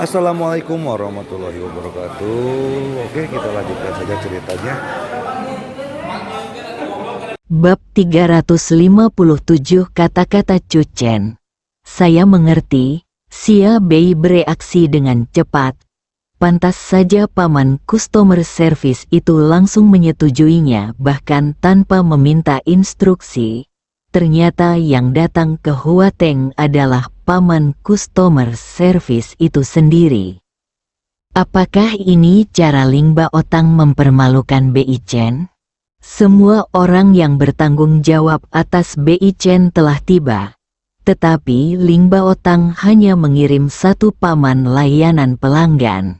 Assalamualaikum warahmatullahi wabarakatuh. Oke, kita lanjutkan saja ceritanya. Bab 357 Kata-kata Cucen. Saya mengerti, Xia Bei bereaksi dengan cepat. Pantas saja paman customer service itu langsung menyetujuinya bahkan tanpa meminta instruksi. Ternyata yang datang ke Huateng adalah paman customer service itu sendiri. Apakah ini cara Ling Baotang mempermalukan Bei Chen? Semua orang yang bertanggung jawab atas Bei Chen telah tiba. Tetapi Ling Baotang hanya mengirim satu paman layanan pelanggan.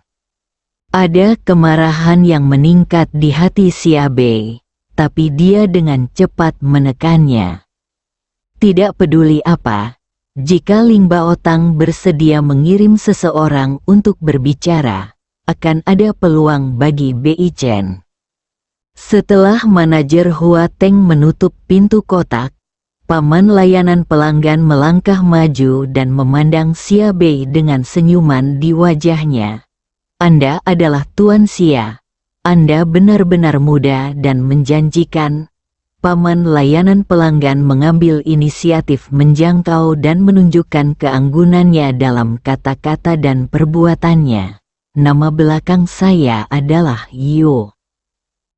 Ada kemarahan yang meningkat di hati Xia Bei, tapi dia dengan cepat menekannya. Tidak peduli apa, jika Ling Baotang bersedia mengirim seseorang untuk berbicara, akan ada peluang bagi Bei Chen. Setelah manajer Huateng menutup pintu kotak, paman layanan pelanggan melangkah maju dan memandang Xia Bei dengan senyuman di wajahnya. Anda adalah Tuan Xia. Anda benar-benar muda dan menjanjikan. Paman layanan pelanggan mengambil inisiatif menjangkau dan menunjukkan keanggunannya dalam kata-kata dan perbuatannya. Nama belakang saya adalah Yu.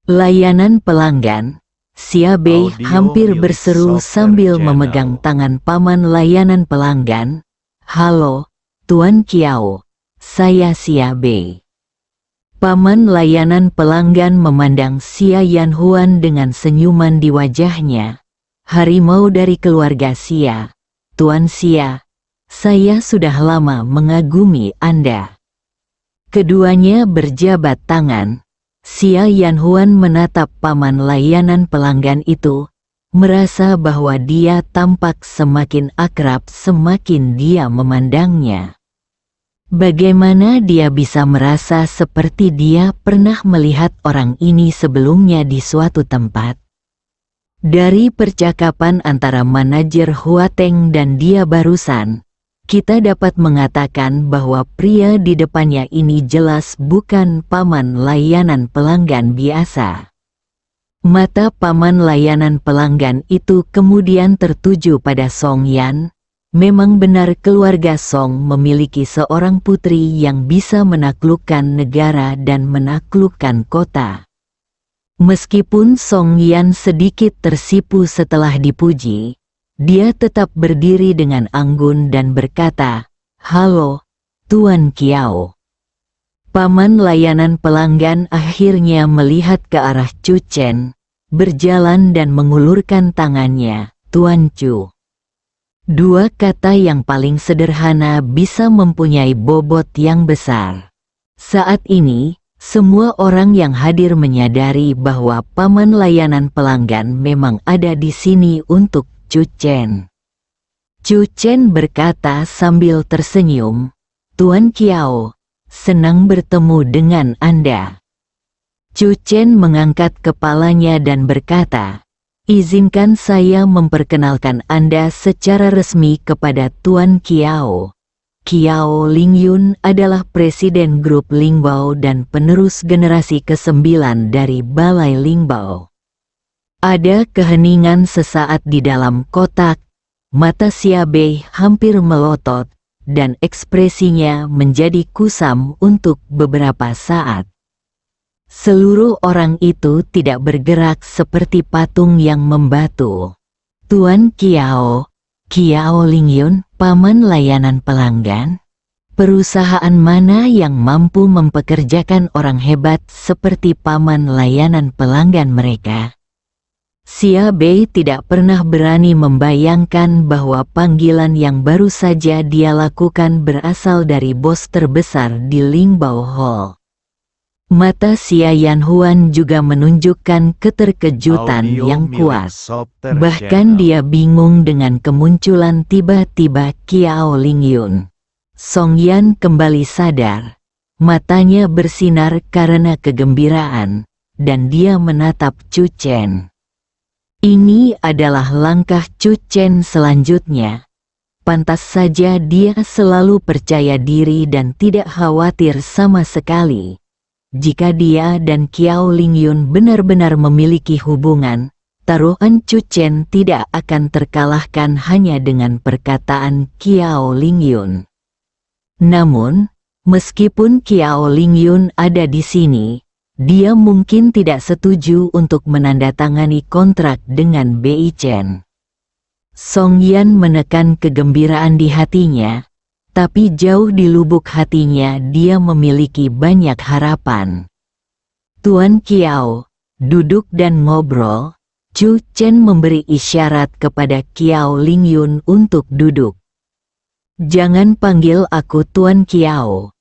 Layanan pelanggan, Xia Bei hampir berseru sambil memegang tangan paman layanan pelanggan. Halo, Tuan Kiao, saya Xia Bei. Paman layanan pelanggan memandang Xia Yanhuan dengan senyuman di wajahnya. Harimau dari keluarga Xia, Tuan Xia, saya sudah lama mengagumi Anda. Keduanya berjabat tangan. Xia Yanhuan menatap paman layanan pelanggan itu, merasa bahwa dia tampak semakin akrab semakin dia memandangnya. Bagaimana dia bisa merasa seperti dia pernah melihat orang ini sebelumnya di suatu tempat? Dari percakapan antara manajer Huateng dan dia barusan, kita dapat mengatakan bahwa pria di depannya ini jelas bukan paman layanan pelanggan biasa. Mata paman layanan pelanggan itu kemudian tertuju pada Song Yan. Memang benar keluarga Song memiliki seorang putri yang bisa menaklukkan negara dan menaklukkan kota. Meskipun Song Yan sedikit tersipu setelah dipuji, dia tetap berdiri dengan anggun dan berkata, "Halo, Tuan Kiao." Paman layanan pelanggan akhirnya melihat ke arah Chu Chen, berjalan dan mengulurkan tangannya, "Tuan Chu." Dua kata yang paling sederhana bisa mempunyai bobot yang besar. Saat ini, semua orang yang hadir menyadari bahwa paman layanan pelanggan memang ada di sini untuk Chu Chen. Chu Chen berkata sambil tersenyum, "Tuan Kiao, senang bertemu dengan Anda." Chu Chen mengangkat kepalanya dan berkata, "Izinkan saya memperkenalkan Anda secara resmi kepada Tuan Kiao. Kiao Lingyun adalah Presiden Grup Lingbao dan penerus generasi ke-9 dari Balai Lingbao." Ada keheningan sesaat di dalam kotak, mata Xia Bei hampir melotot, dan ekspresinya menjadi kusam untuk beberapa saat. Seluruh orang itu tidak bergerak seperti patung yang membatu. "Tuan Kiao, Kiao Lingyun, paman layanan pelanggan? Perusahaan mana yang mampu mempekerjakan orang hebat seperti paman layanan pelanggan mereka?" Xia Bei tidak pernah berani membayangkan bahwa panggilan yang baru saja dia lakukan berasal dari bos terbesar di Lingbao Hall. Mata Xia Yanhuan juga menunjukkan keterkejutan yang kuat. Bahkan dia bingung dengan kemunculan tiba-tiba Kiao Lingyun. Song Yan kembali sadar. Matanya bersinar karena kegembiraan, dan dia menatap Chu Chen. Ini adalah langkah Chu Chen selanjutnya. Pantas saja dia selalu percaya diri dan tidak khawatir sama sekali. Jika dia dan Kiao Lingyun benar-benar memiliki hubungan, taruhan Chu Chen tidak akan terkalahkan hanya dengan perkataan Kiao Lingyun. Namun, meskipun Kiao Lingyun ada di sini, dia mungkin tidak setuju untuk menandatangani kontrak dengan Bei Chen. Song Yan menekan kegembiraan di hatinya, tapi jauh di lubuk hatinya dia memiliki banyak harapan. Tuan Kiao, duduk dan ngobrol. Chu Chen memberi isyarat kepada Kiao Lingyun untuk duduk. Jangan panggil aku Tuan Kiao.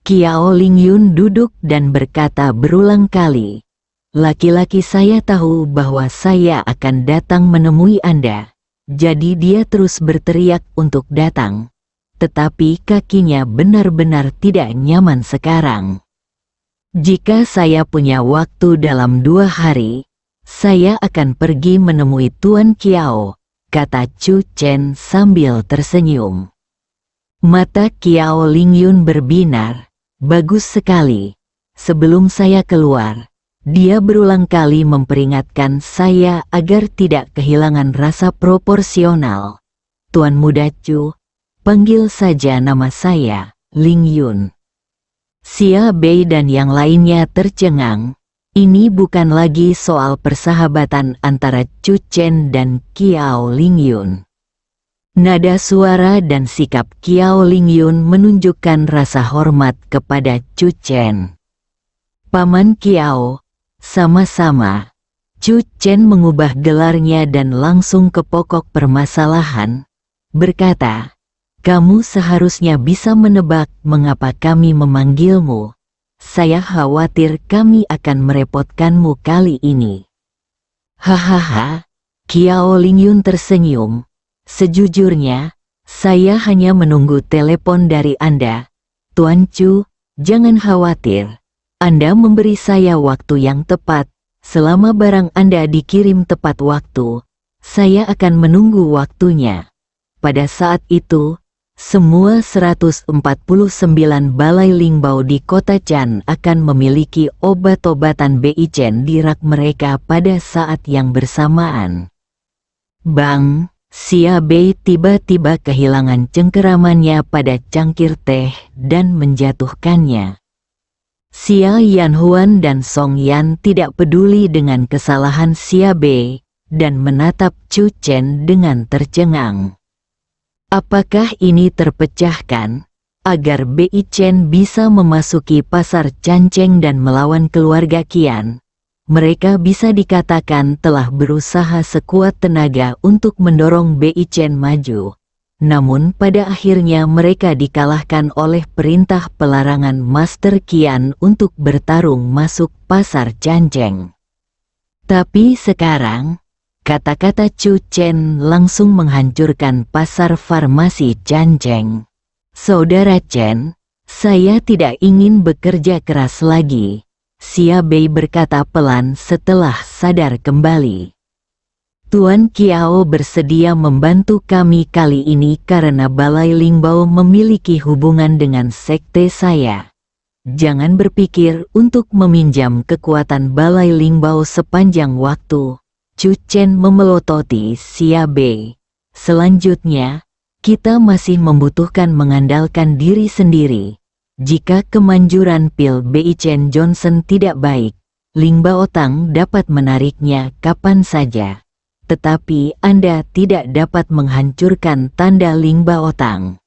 Kiao Lingyun duduk dan berkata berulang kali. Laki-laki saya tahu bahwa saya akan datang menemui Anda. Jadi dia terus berteriak untuk datang. Tetapi kakinya benar-benar tidak nyaman sekarang. Jika saya punya waktu dalam 2 hari, saya akan pergi menemui Tuan Kiao, kata Chu Chen sambil tersenyum. Mata Kiao Lingyun berbinar. Bagus sekali. Sebelum saya keluar, dia berulang kali memperingatkan saya agar tidak kehilangan rasa proporsional. Tuan Muda Chu, panggil saja nama saya, Lingyun. Xia Bei dan yang lainnya tercengang. Ini bukan lagi soal persahabatan antara Chu Chen dan Kiao Lingyun. Nada suara dan sikap Kiao Lingyun menunjukkan rasa hormat kepada Chu Chen. Paman Kiao, sama-sama. Chu Chen mengubah gelarnya dan langsung ke pokok permasalahan, berkata, kamu seharusnya bisa menebak mengapa kami memanggilmu. Saya khawatir kami akan merepotkanmu kali ini. Hahaha, Kiao Lingyun tersenyum. Sejujurnya, saya hanya menunggu telepon dari Anda. Tuan Chu, jangan khawatir. Anda memberi saya waktu yang tepat. Selama barang Anda dikirim tepat waktu, saya akan menunggu waktunya. Pada saat itu, semua 149 balai lingbao di kota Chan akan memiliki obat-obatan Bei Chen di rak mereka pada saat yang bersamaan. Bang, Xia Bei tiba-tiba kehilangan cengkeramannya pada cangkir teh dan menjatuhkannya. Xia Yanhuan dan Song Yan tidak peduli dengan kesalahan Xia Bei dan menatap Chu Chen dengan tercengang. Apakah ini terpecahkan agar Bei Chen bisa memasuki pasar Canceng dan melawan keluarga Qian? Mereka bisa dikatakan telah berusaha sekuat tenaga untuk mendorong Bei Chen maju. Namun pada akhirnya mereka dikalahkan oleh perintah pelarangan Master Qian untuk bertarung masuk pasar Canceng. Tapi sekarang, kata-kata Chu Chen langsung menghancurkan pasar farmasi Canceng. Saudara Chen, saya tidak ingin bekerja keras lagi. Xia Bei berkata pelan setelah sadar kembali. Tuan Kiao bersedia membantu kami kali ini karena Balai Lingbao memiliki hubungan dengan sekte saya. Jangan berpikir untuk meminjam kekuatan Balai Lingbao sepanjang waktu. Chu Chen memelototi Xia Bei. Selanjutnya, kita masih membutuhkan mengandalkan diri sendiri. Jika kemanjuran pil Bei Chen Johnson tidak baik, Lingbao Tang dapat menariknya kapan saja. Tetapi Anda tidak dapat menghancurkan tanda Lingbao Tang.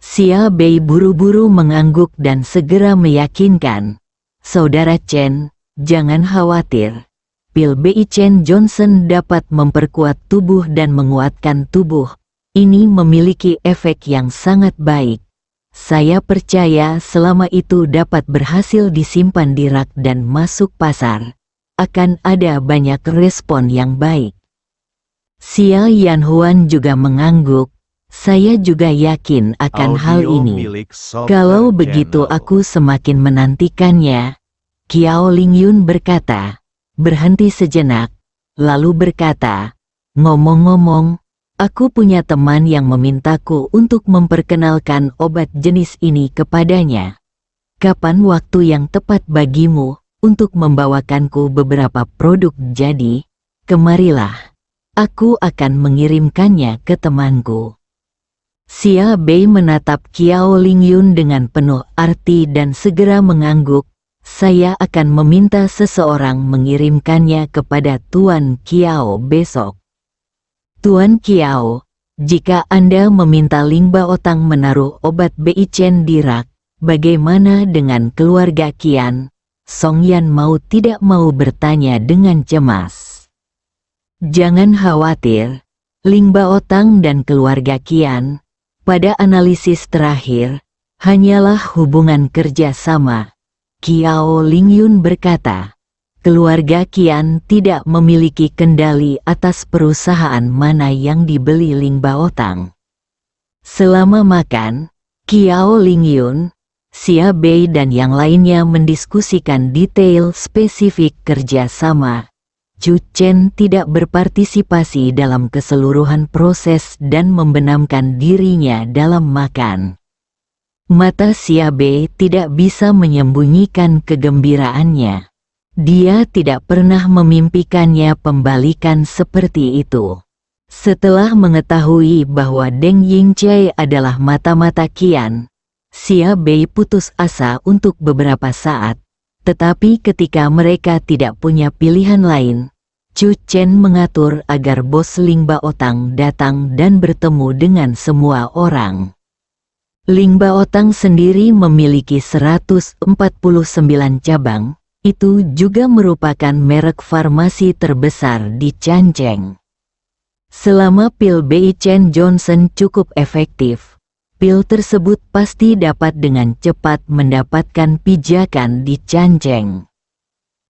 Xia Bei buru-buru mengangguk dan segera meyakinkan. Saudara Chen, jangan khawatir. Pil Bei Chen Johnson dapat memperkuat tubuh dan menguatkan tubuh. Ini memiliki efek yang sangat baik. Saya percaya selama itu dapat berhasil disimpan di rak dan masuk pasar, akan ada banyak respon yang baik. Xia Yanhuan juga mengangguk. Saya juga yakin akan hal ini. Kalau begitu aku semakin menantikannya. Kiao Lingyun berkata, berhenti sejenak, lalu berkata, ngomong-ngomong, Aku punya teman yang memintaku untuk memperkenalkan obat jenis ini kepadanya. Kapan waktu yang tepat bagimu untuk membawakanku beberapa produk? Jadi, kemarilah. Aku akan mengirimkannya ke temanku. Xia Bei menatap Qiao Lingyun dengan penuh arti dan segera mengangguk. Saya akan meminta seseorang mengirimkannya kepada Tuan Qiao besok. Tuan Qiao, jika Anda meminta Ling Baotang menaruh obat Bei Chen di rak, bagaimana dengan keluarga Qian? Song Yan mau tidak mau bertanya dengan cemas. Jangan khawatir, Ling Baotang dan keluarga Qian, pada analisis terakhir, hanyalah hubungan kerja sama. Qiao Lingyun berkata. Keluarga Qian tidak memiliki kendali atas perusahaan mana yang dibeli Ling Baotang. Selama makan, Qiao Lingyun, Xia Bei dan yang lainnya mendiskusikan detail spesifik kerjasama. Chu Chen tidak berpartisipasi dalam keseluruhan proses dan membenamkan dirinya dalam makan. Mata Xia Bei tidak bisa menyembunyikan kegembiraannya. Dia tidak pernah memimpikannya pembalikan seperti itu. Setelah mengetahui bahwa Deng Yingchai adalah mata-mata Qian, Xia Bei putus asa untuk beberapa saat. Tetapi ketika mereka tidak punya pilihan lain, Chu Chen mengatur agar bos Ling Baotang datang dan bertemu dengan semua orang. Ling Baotang sendiri memiliki 149 cabang. Itu juga merupakan merek farmasi terbesar di Changcheng. Selama pil Bei Chen Johnson cukup efektif, pil tersebut pasti dapat dengan cepat mendapatkan pijakan di Changcheng.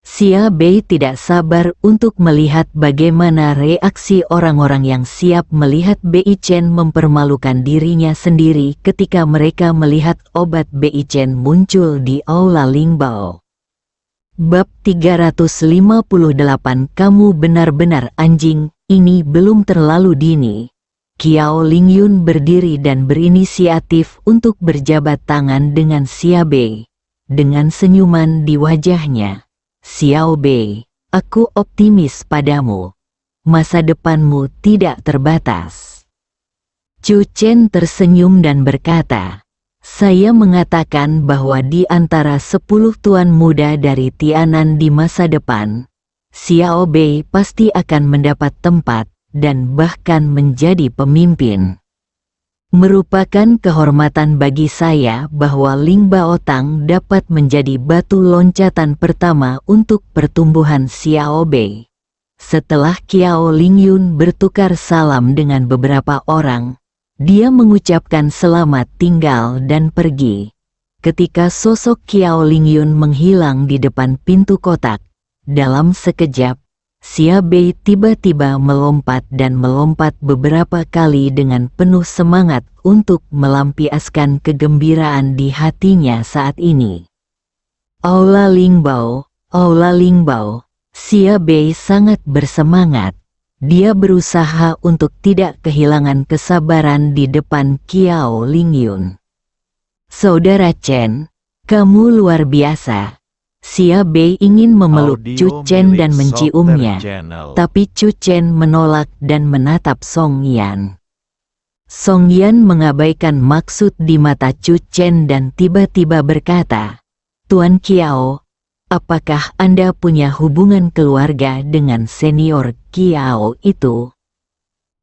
Xia Bei tidak sabar untuk melihat bagaimana reaksi orang-orang yang siap melihat Bei Chen mempermalukan dirinya sendiri ketika mereka melihat obat Bei Chen muncul di aula Lingbao. Bab 358. Kamu benar-benar anjing, ini belum terlalu dini. Qiao Lingyun berdiri dan berinisiatif untuk berjabat tangan dengan Xia Bei. Dengan senyuman di wajahnya. Xiao Bei, aku optimis padamu. Masa depanmu tidak terbatas. Chu Chen tersenyum dan berkata, saya mengatakan bahwa di antara 10 tuan muda dari Tianan di masa depan, Xiao Bei pasti akan mendapat tempat dan bahkan menjadi pemimpin. Merupakan kehormatan bagi saya bahwa Ling Baotang dapat menjadi batu loncatan pertama untuk pertumbuhan Xiao Bei. Setelah Qiao Lingyun bertukar salam dengan beberapa orang, dia mengucapkan selamat tinggal dan pergi. Ketika sosok Qiao Lingyun menghilang di depan pintu kotak, dalam sekejap, Xia Bei tiba-tiba melompat dan melompat beberapa kali dengan penuh semangat untuk melampiaskan kegembiraan di hatinya saat ini. Aula Lingbao, Xia Bei sangat bersemangat. Dia berusaha untuk tidak kehilangan kesabaran di depan Qiao Lingyun. Saudara Chen, kamu luar biasa. Xia Bei ingin memeluk Chu Chen dan menciumnya, tapi Chu Chen menolak dan menatap Song Yan. Song Yan mengabaikan maksud di mata Chu Chen dan tiba-tiba berkata, Tuan Qiao, apakah Anda punya hubungan keluarga dengan senior Qiao itu?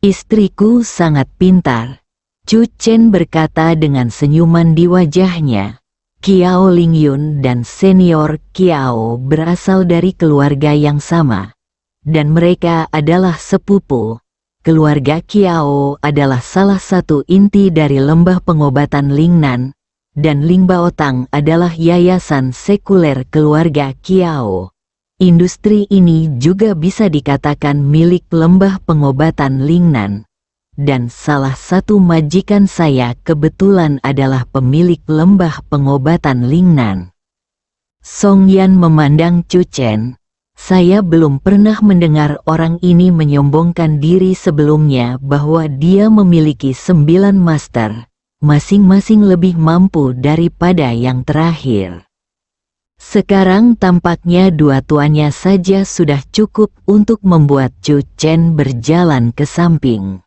Istriku sangat pintar. Chu Chen berkata dengan senyuman di wajahnya. Qiao Lingyun dan senior Qiao berasal dari keluarga yang sama. Dan mereka adalah sepupu. Keluarga Qiao adalah salah satu inti dari lembah pengobatan Lingnan. Dan Ling Baotang adalah yayasan sekuler keluarga Qiao. Industri ini juga bisa dikatakan milik lembah pengobatan Lingnan. Dan salah satu majikan saya kebetulan adalah pemilik lembah pengobatan Lingnan. Song Yan memandang Chu Chen. Saya belum pernah mendengar orang ini menyombongkan diri sebelumnya bahwa dia memiliki 9 master, masing-masing lebih mampu daripada yang terakhir. Sekarang tampaknya 2 tuannya saja sudah cukup untuk membuat Chu Chen berjalan ke samping.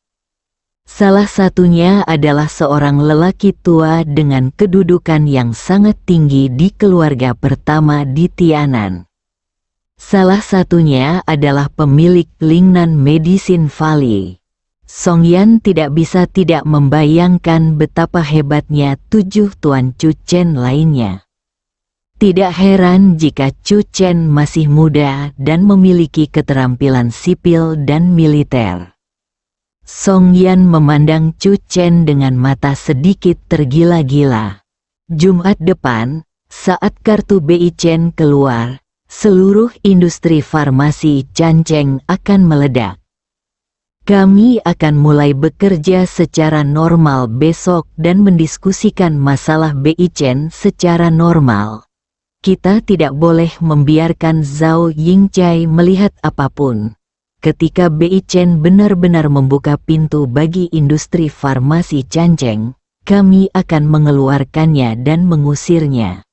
Salah satunya adalah seorang lelaki tua dengan kedudukan yang sangat tinggi di keluarga pertama di Tianan. Salah satunya adalah pemilik Lingnan Medicine Valley. Song Yan tidak bisa tidak membayangkan betapa hebatnya 7 tuan Chu Chen lainnya. Tidak heran jika Chu Chen masih muda dan memiliki keterampilan sipil dan militer. Song Yan memandang Chu Chen dengan mata sedikit tergila-gila. Jumat depan, saat kartu BI Chen keluar, seluruh industri farmasi Changcheng akan meledak. Kami akan mulai bekerja secara normal besok dan mendiskusikan masalah BI Chen secara normal. Kita tidak boleh membiarkan Zhao Yingchai melihat apapun. Ketika BI Chen benar-benar membuka pintu bagi industri farmasi Changcheng, kami akan mengeluarkannya dan mengusirnya.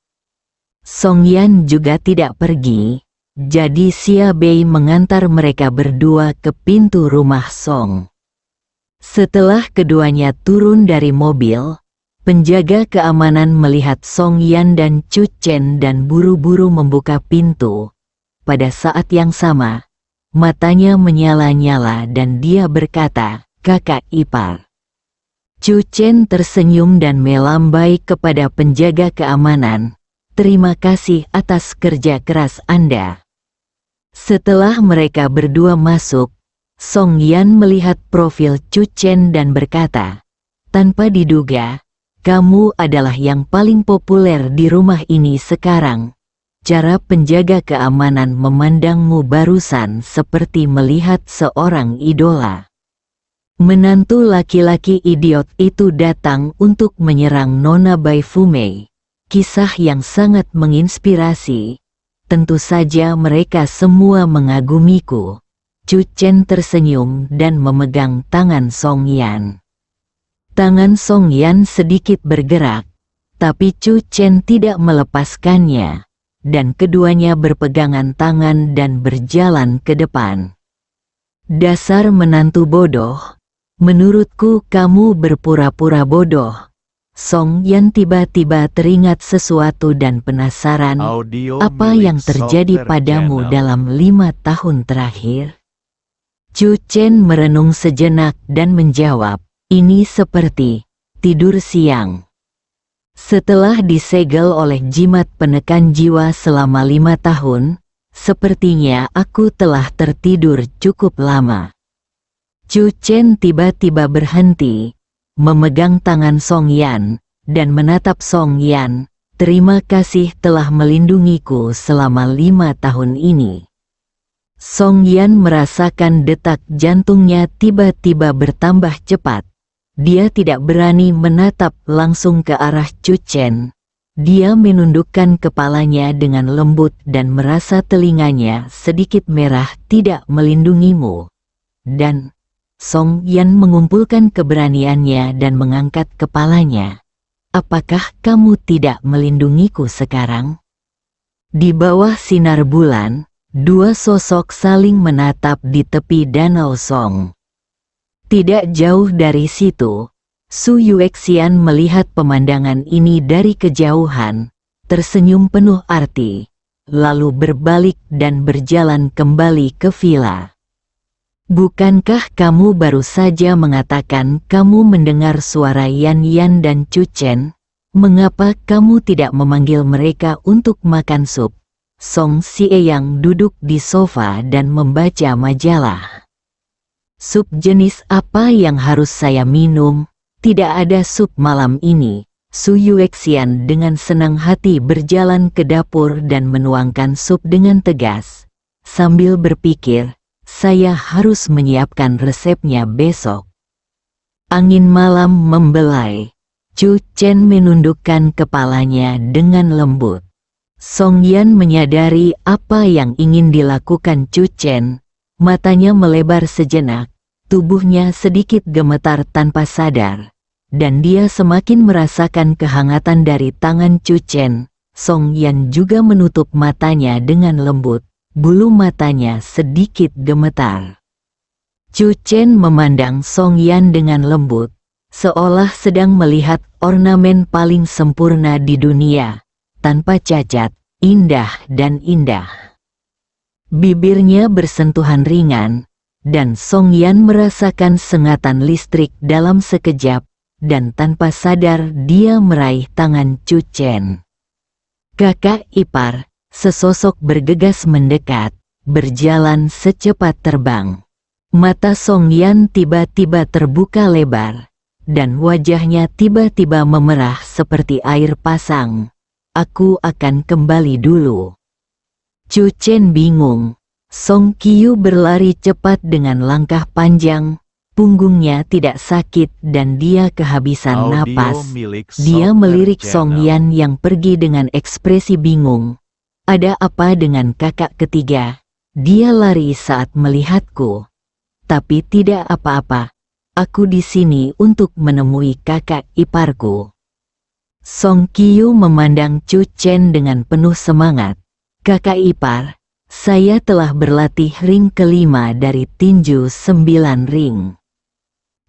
Song Yan juga tidak pergi, jadi Xia Bei mengantar mereka berdua ke pintu rumah Song. Setelah keduanya turun dari mobil, penjaga keamanan melihat Song Yan dan Chu Chen dan buru-buru membuka pintu. Pada saat yang sama, matanya menyala-nyala dan dia berkata, "Kakak ipar." Chu Chen tersenyum dan melambai kepada penjaga keamanan. "Terima kasih atas kerja keras Anda." Setelah mereka berdua masuk, Song Yan melihat profil Chu Chen dan berkata, "Tanpa diduga, kamu adalah yang paling populer di rumah ini sekarang." Cara penjaga keamanan memandangmu barusan seperti melihat seorang idola. Menantu laki-laki idiot itu datang untuk menyerang Nona Bai Fumei. Kisah yang sangat menginspirasi. Tentu saja mereka semua mengagumiku. Chu Chen tersenyum dan memegang tangan Song Yan. Tangan Song Yan sedikit bergerak, tapi Chu Chen tidak melepaskannya, dan keduanya berpegangan tangan dan berjalan ke depan. "Dasar menantu bodoh, menurutku kamu berpura-pura bodoh." Song Yan tiba-tiba teringat sesuatu dan penasaran, apa yang terjadi padamu dalam 5 tahun terakhir? Chu Chen merenung sejenak dan menjawab, "Ini seperti tidur siang." Setelah disegel oleh jimat penekan jiwa selama 5 tahun, sepertinya aku telah tertidur cukup lama. Chu Chen tiba-tiba berhenti, memegang tangan Song Yan, dan menatap Song Yan. "Terima kasih telah melindungiku selama 5 tahun ini." Song Yan merasakan detak jantungnya tiba-tiba bertambah cepat. Dia tidak berani menatap langsung ke arah Chu Chen. Dia menundukkan kepalanya dengan lembut dan merasa telinganya sedikit merah. "Tidak melindungimu." Dan Song Yan mengumpulkan keberaniannya dan mengangkat kepalanya. "Apakah kamu tidak melindungiku sekarang?" Di bawah sinar bulan, 2 sosok saling menatap di tepi danau Song. Tidak jauh dari situ, Su Yuexian melihat pemandangan ini dari kejauhan, tersenyum penuh arti, lalu berbalik dan berjalan kembali ke villa. "Bukankah kamu baru saja mengatakan kamu mendengar suara Yan Yan dan Chu Chen? Mengapa kamu tidak memanggil mereka untuk makan sup?" Song Xie yang duduk di sofa dan membaca majalah. "Sup jenis apa yang harus saya minum? Tidak ada sup malam ini." Su Yuexian dengan senang hati berjalan ke dapur dan menuangkan sup dengan tegas, sambil berpikir, "Saya harus menyiapkan resepnya besok." Angin malam membelai. Chu Chen menundukkan kepalanya dengan lembut. Song Yan menyadari apa yang ingin dilakukan Chu Chen. Matanya melebar sejenak, tubuhnya sedikit gemetar tanpa sadar, dan dia semakin merasakan kehangatan dari tangan Chu Chen. Song Yan juga menutup matanya dengan lembut, bulu matanya sedikit gemetar. Chu Chen memandang Song Yan dengan lembut, seolah sedang melihat ornamen paling sempurna di dunia, tanpa cacat, indah dan indah. Bibirnya bersentuhan ringan, dan Song Yan merasakan sengatan listrik dalam sekejap, dan tanpa sadar dia meraih tangan Chu Chen. Kakak ipar, sesosok bergegas mendekat, berjalan secepat terbang. Mata Song Yan tiba-tiba terbuka lebar, dan wajahnya tiba-tiba memerah seperti air pasang. Aku akan kembali dulu. Chu Chen bingung. Song Qiu berlari cepat dengan langkah panjang. Punggungnya tidak sakit dan dia kehabisan napas. Dia melirik Song Yan yang pergi dengan ekspresi bingung. Ada apa dengan kakak ketiga? Dia lari saat melihatku. Tapi tidak apa-apa. Aku di sini untuk menemui kakak iparku. Song Qiu memandang Chu Chen dengan penuh semangat. Kakak ipar, saya telah berlatih ring kelima dari tinju 9 ring.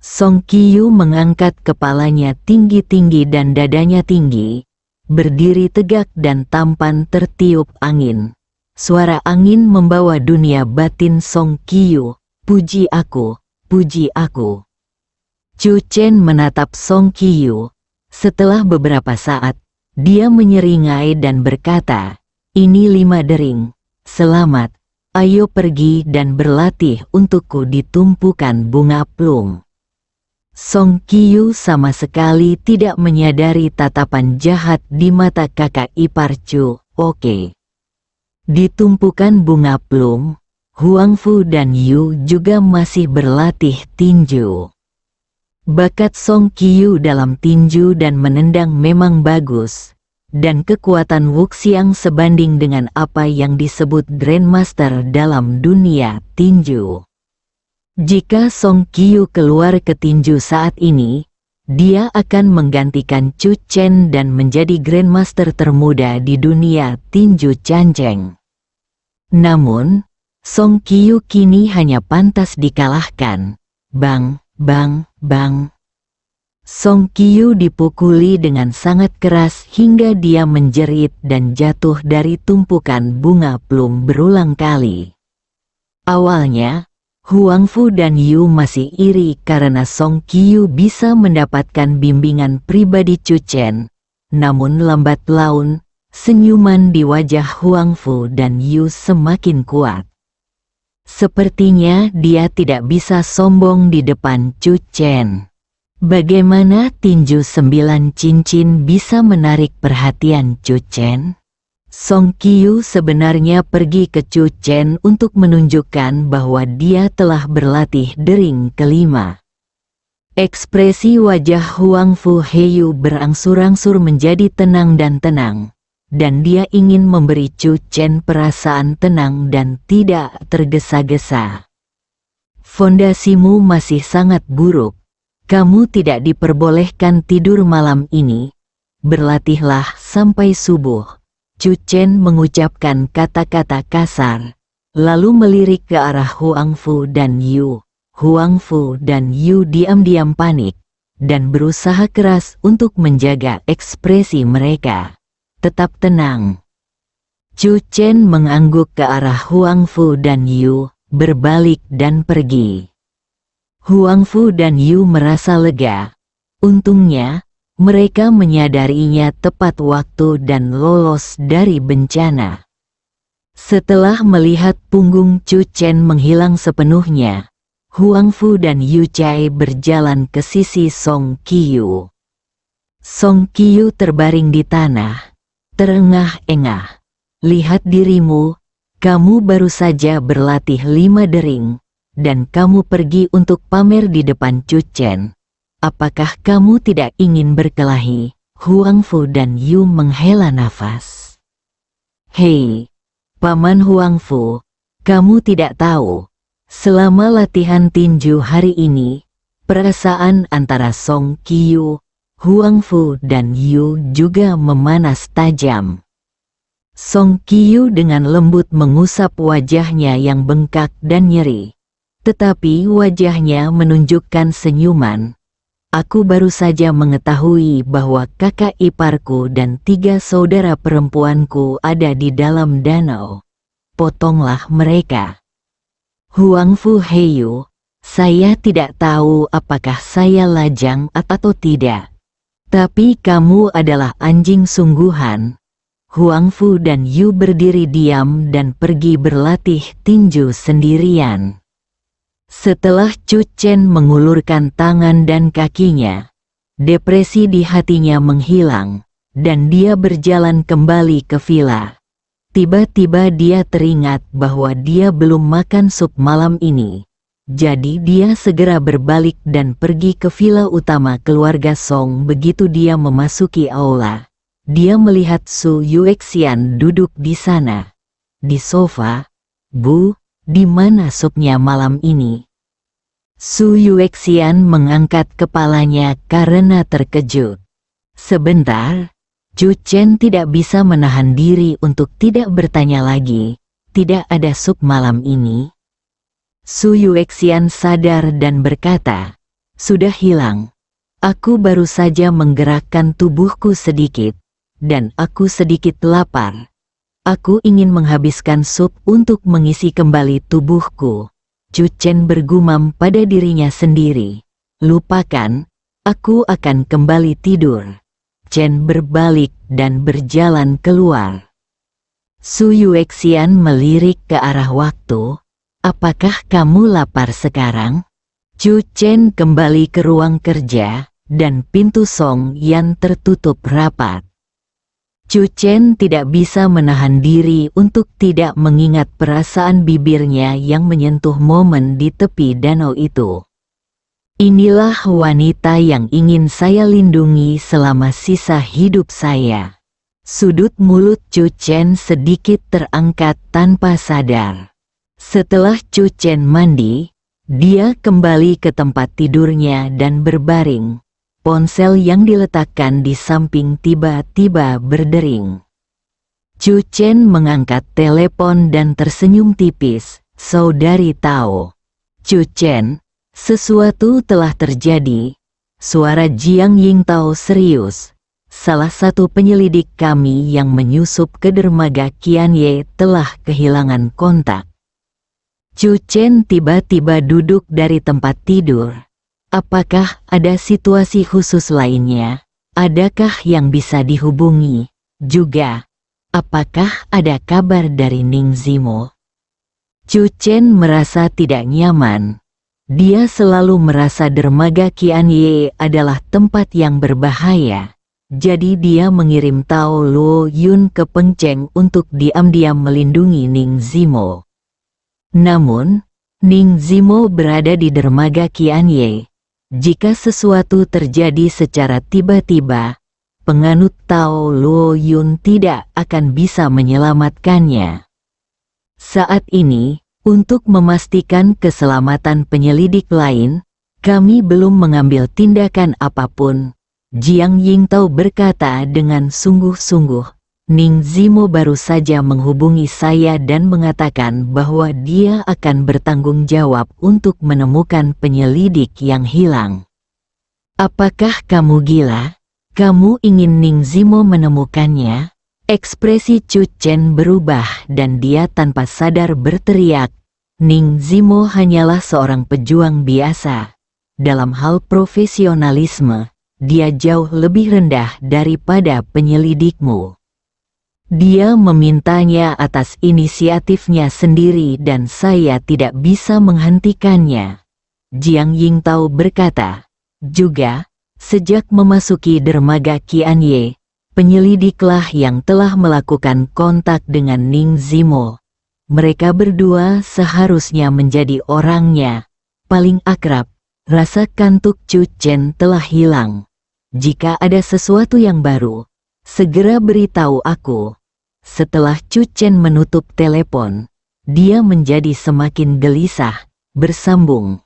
Song Qiu mengangkat kepalanya tinggi-tinggi dan dadanya tinggi, berdiri tegak dan tampan tertiup angin. Suara angin membawa dunia batin Song Qiu. Puji aku, puji aku. Chu Chen menatap Song Qiu. Setelah beberapa saat, dia menyeringai dan berkata, ini 5 dering. Selamat, ayo pergi dan berlatih untukku di tumpukan bunga plum. Song Qiu sama sekali tidak menyadari tatapan jahat di mata kakak ipar Chu. Oke. Di tumpukan bunga plum, Huang Fu dan Yu juga masih berlatih tinju. Bakat Song Qiu dalam tinju dan menendang memang bagus, dan kekuatan Wuxiang sebanding dengan apa yang disebut Grandmaster dalam dunia tinju. Jika Song Qiu keluar ke tinju saat ini, dia akan menggantikan Chu Chen dan menjadi Grandmaster termuda di dunia tinju canceng. Namun, Song Qiu kini hanya pantas dikalahkan. Bang, bang, bang. Song Qiu dipukuli dengan sangat keras hingga dia menjerit dan jatuh dari tumpukan bunga plum berulang kali. Awalnya, Huang Fu dan Yu masih iri karena Song Qiu bisa mendapatkan bimbingan pribadi Chu Chen. Namun lambat laun, senyuman di wajah Huang Fu dan Yu semakin kuat. Sepertinya dia tidak bisa sombong di depan Chu Chen. Bagaimana tinju 9 cincin bisa menarik perhatian Chu Chen? Song Qiu sebenarnya pergi ke Chu Chen untuk menunjukkan bahwa dia telah berlatih dering kelima. Ekspresi wajah Huang Fu Heiyu berangsur-angsur menjadi tenang dan dia ingin memberi Chu Chen perasaan tenang dan tidak tergesa-gesa. Fondasimu masih sangat buruk. Kamu tidak diperbolehkan tidur malam ini. Berlatihlah sampai subuh. Chu Chen mengucapkan kata-kata kasar, lalu melirik ke arah Huang Fu dan Yu. Huang Fu dan Yu diam-diam panik, dan berusaha keras untuk menjaga ekspresi mereka. Tetap tenang. Chu Chen mengangguk ke arah Huang Fu dan Yu, berbalik dan pergi. Huang Fu dan Yu merasa lega. Untungnya, mereka menyadarinya tepat waktu dan lolos dari bencana. Setelah melihat punggung Chu Chen menghilang sepenuhnya, Huang Fu dan Yu Chai berjalan ke sisi Song Qiu. Song Qiu terbaring di tanah, terengah-engah. Lihat dirimu, kamu baru saja berlatih 5 dering, dan kamu pergi untuk pamer di depan Chu Chen. Apakah kamu tidak ingin berkelahi? Huang Fu dan Yu menghela nafas. Hei, Paman Huangfu, kamu tidak tahu. Selama latihan tinju hari ini, perasaan antara Song Qiyu, Huangfu dan Yu juga memanas tajam. Song Qiyu dengan lembut mengusap wajahnya yang bengkak dan nyeri. Tetapi wajahnya menunjukkan senyuman. Aku baru saja mengetahui bahwa kakak iparku dan 3 saudara perempuanku ada di dalam danau. Potonglah mereka. Huangfu Heiyu, saya tidak tahu apakah saya lajang atau tidak. Tapi kamu adalah anjing sungguhan. Huangfu dan Yu berdiri diam dan pergi berlatih tinju sendirian. Setelah Chu Chen mengulurkan tangan dan kakinya, depresi di hatinya menghilang, dan dia berjalan kembali ke villa. Tiba-tiba dia teringat bahwa dia belum makan sup malam ini. Jadi dia segera berbalik dan pergi ke villa utama keluarga Song. Begitu dia memasuki aula, dia melihat Su Yuexian duduk di sana. Di sofa. Bu, di mana supnya malam ini? Su Yuexian mengangkat kepalanya karena terkejut. Sebentar, Chu Chen tidak bisa menahan diri untuk tidak bertanya lagi. Tidak ada sup malam ini? Su Yuexian sadar dan berkata, sudah hilang. Aku baru saja menggerakkan tubuhku sedikit, dan aku sedikit lapar. Aku ingin menghabiskan sup untuk mengisi kembali tubuhku. Chu Chen bergumam pada dirinya sendiri. Lupakan, aku akan kembali tidur. Chen berbalik dan berjalan keluar. Su Yuexian melirik ke arah waktu. Apakah kamu lapar sekarang? Chu Chen kembali ke ruang kerja, dan pintu Song Yan tertutup rapat. Chu Chen tidak bisa menahan diri untuk tidak mengingat perasaan bibirnya yang menyentuh momen di tepi danau itu. Inilah wanita yang ingin saya lindungi selama sisa hidup saya. Sudut mulut Chu Chen sedikit terangkat tanpa sadar. Setelah Chu Chen mandi, dia kembali ke tempat tidurnya dan berbaring. Ponsel yang diletakkan di samping tiba-tiba berdering. Chu Chen mengangkat telepon dan tersenyum tipis. Saudari Tao. Chu Chen, sesuatu telah terjadi. Suara Jiang Yingtao serius. Salah satu penyelidik kami yang menyusup ke dermaga Qianye telah kehilangan kontak. Chu Chen tiba-tiba duduk dari tempat tidur. Apakah ada situasi khusus lainnya? Adakah yang bisa dihubungi? Juga, apakah ada kabar dari Ning Zimo? Chu Chen merasa tidak nyaman. Dia selalu merasa dermaga Qianye adalah tempat yang berbahaya. Jadi dia mengirim Tao Luo Yun ke Pengcheng untuk diam-diam melindungi Ning Zimo. Namun, Ning Zimo berada di dermaga Qianye. Jika sesuatu terjadi secara tiba-tiba, penganut Tao Luo Yun tidak akan bisa menyelamatkannya. Saat ini, untuk memastikan keselamatan penyelidik lain, kami belum mengambil tindakan apapun. Jiang Yingtao berkata dengan sungguh-sungguh. Ning Zimo baru saja menghubungi saya dan mengatakan bahwa dia akan bertanggung jawab untuk menemukan penyelidik yang hilang. Apakah kamu gila? Kamu ingin Ning Zimo menemukannya? Ekspresi Chu Chen berubah dan dia tanpa sadar berteriak, Ning Zimo hanyalah seorang pejuang biasa. Dalam hal profesionalisme, dia jauh lebih rendah daripada penyelidikmu. Dia memintanya atas inisiatifnya sendiri dan saya tidak bisa menghentikannya. Jiang Yingtao berkata, juga, sejak memasuki dermaga Qianye, penyelidiklah yang telah melakukan kontak dengan Ning Zimo. Mereka berdua seharusnya menjadi orangnya. Paling akrab, rasa kantuk Chu Chen telah hilang. Jika ada sesuatu yang baru, segera beritahu aku. Setelah Cucen menutup telepon, dia menjadi semakin gelisah. Bersambung.